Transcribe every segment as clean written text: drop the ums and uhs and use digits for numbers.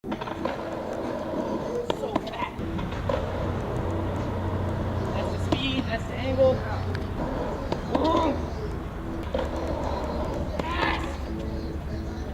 So fat. That's the speed, that's the angle. Yes!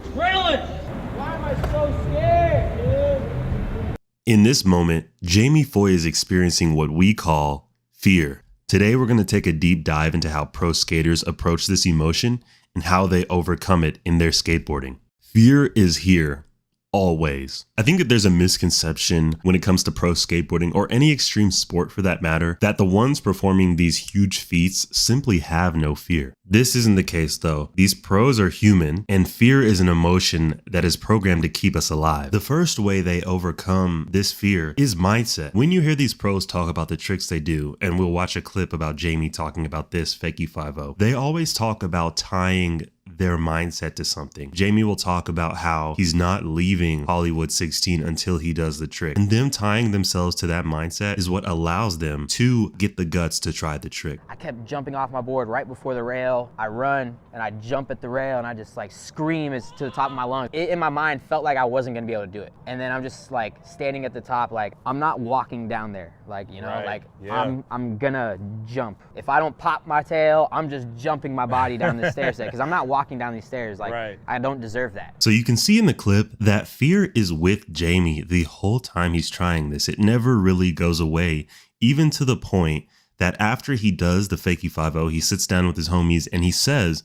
Adrenaline! Why am I so scared, dude? In this moment, Jamie Foy is experiencing what we call fear. Today, we're going to take a deep dive into how pro skaters approach this emotion and how they overcome it in their skateboarding. Fear is here. Always. I think that there's a misconception when it comes to pro skateboarding or any extreme sport for that matter, that the ones performing these huge feats simply have no fear. This isn't the case though. These pros are human and fear is an emotion that is programmed to keep us alive. The first way they overcome this fear is mindset. When you hear these pros talk about the tricks they do, and we'll watch a clip about Jamie talking about this fakie 5-0, they always talk about tying their mindset to something. Jamie will talk about how he's not leaving Hollywood 16 until he does the trick. And them tying themselves to that mindset is what allows them to get the guts to try the trick. I kept jumping off my board right before the rail. I run and I jump at the rail and I just like scream to the top of my lungs. It in my mind felt like I wasn't gonna be able to do it. And then I'm just like standing at the top, like I'm not walking down there. Like, you know, Right. like Yeah. I'm gonna jump. If I don't pop my tail, I'm just jumping my body down the stairs because I'm not walking down these stairs. Like Right. I don't deserve that. So you can see in the clip that fear is with Jamie the whole time he's trying this. It never really goes away, even to the point that after he does the fakie 5-0, he sits down with his homies and he says,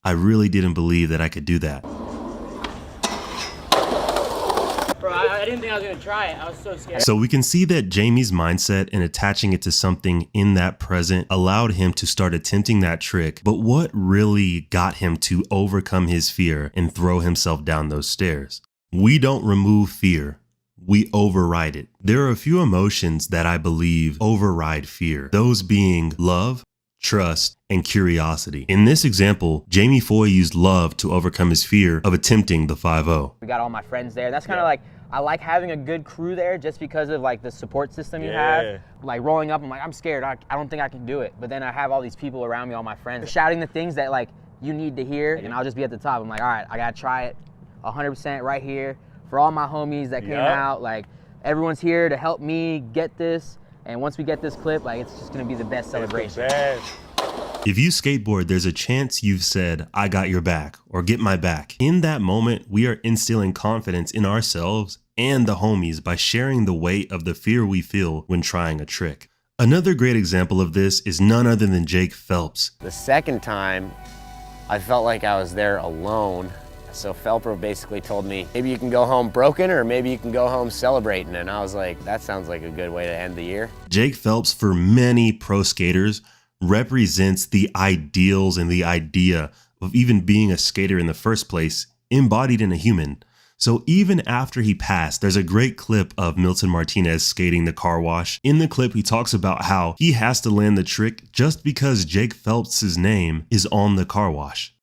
I really didn't believe that I could do that. Bro, I didn't think I was gonna try it. I was so scared. So we can see that Jamie's mindset and attaching it to something in that present allowed him to start attempting that trick. But what really got him to overcome his fear and throw himself down those stairs? We don't remove fear. We override it. There are a few emotions that I believe override fear, those being love, trust, and curiosity. In this example, Jamie Foy used love to overcome his fear of attempting the 5-0. We got all my friends there. That's kind of like, I like having a good crew there just because of like the support system you have. Like rolling up, I'm like, I'm scared. I don't think I can do it. But then I have all these people around me, all my friends, shouting the things that like you need to hear. And I'll just be at the top. I'm like, all right, I got to try it 100% right here for all my homies that came out. Like everyone's here to help me get this. And once we get this clip, like it's just going to be the best celebration. It's the best. If you skateboard, there's a chance you've said, I got your back, or get my back. In that moment, we are instilling confidence in ourselves and the homies by sharing the weight of the fear we feel when trying a trick. Another great example of this is none other than Jake Phelps. The second time, I felt like I was there alone. So Felper basically told me, maybe you can go home broken or maybe you can go home celebrating. And I was like, that sounds like a good way to end the year. Jake Phelps, for many pro skaters, represents the ideals and the idea of even being a skater in the first place, embodied in a human. So even after he passed, there's a great clip of Milton Martinez skating the car wash. In the clip, he talks about how he has to land the trick just because Jake Phelps' name is on the car wash.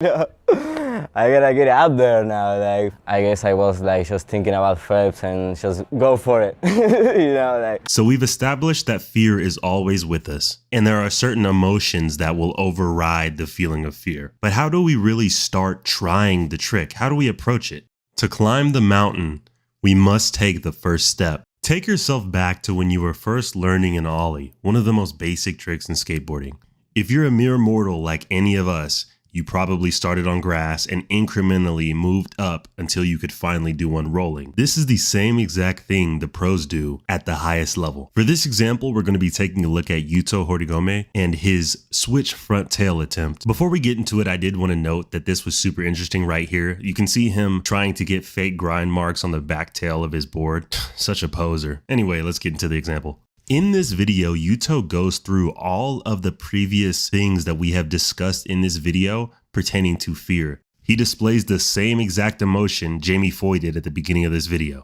I gotta get out there now. Like, I guess I was like just thinking about Phelps and just go for it. You know, like. So we've established that fear is always with us, and there are certain emotions that will override the feeling of fear. But how do we really start trying the trick? How do we approach it? To climb the mountain, we must take the first step. Take yourself back to when you were first learning an ollie, one of the most basic tricks in skateboarding. If you're a mere mortal like any of us, you probably started on grass and incrementally moved up until you could finally do one rolling. This is the same exact thing the pros do at the highest level. For this example, we're going to be taking a look at Yuto Horigome and his switch front tail attempt. Before we get into it, I did want to note that this was super interesting right here. You can see him trying to get fake grind marks on the back tail of his board. Such a poser. Anyway, let's get into the example. In this video, Yuto goes through all of the previous things that we have discussed in this video pertaining to fear. He displays the same exact emotion Jamie Foy did at the beginning of this video.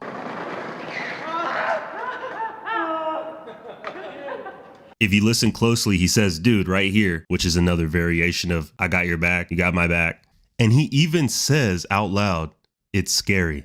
If you listen closely, he says, dude, right here, which is another variation of, I got your back, you got my back. And he even says out loud, it's scary.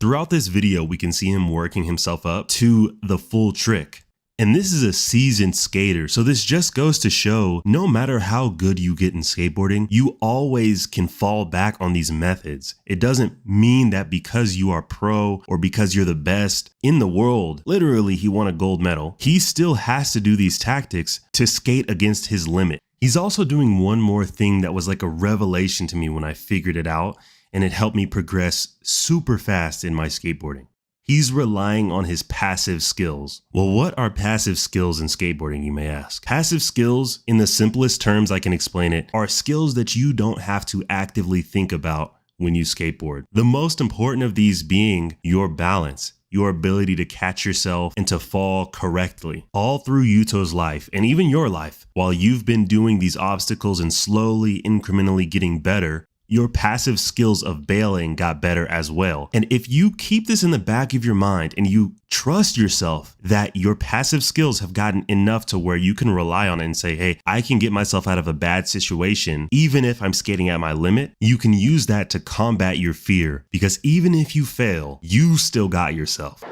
Throughout this video, we can see him working himself up to the full trick. And this is a seasoned skater, so this just goes to show no matter how good you get in skateboarding, you always can fall back on these methods. It doesn't mean that because you are pro or because you're the best in the world, literally he won a gold medal, he still has to do these tactics to skate against his limit. He's also doing one more thing that was like a revelation to me when I figured it out, and it helped me progress super fast in my skateboarding. He's relying on his passive skills. Well, what are passive skills in skateboarding, you may ask? Passive skills, in the simplest terms I can explain it, are skills that you don't have to actively think about when you skateboard. The most important of these being your balance, your ability to catch yourself and to fall correctly. All through Yuto's life, and even your life, while you've been doing these obstacles and slowly, incrementally getting better, your passive skills of bailing got better as well. And if you keep this in the back of your mind and you trust yourself that your passive skills have gotten enough to where you can rely on it and say, hey, I can get myself out of a bad situation, even if I'm skating at my limit, you can use that to combat your fear, because even if you fail, you still got yourself.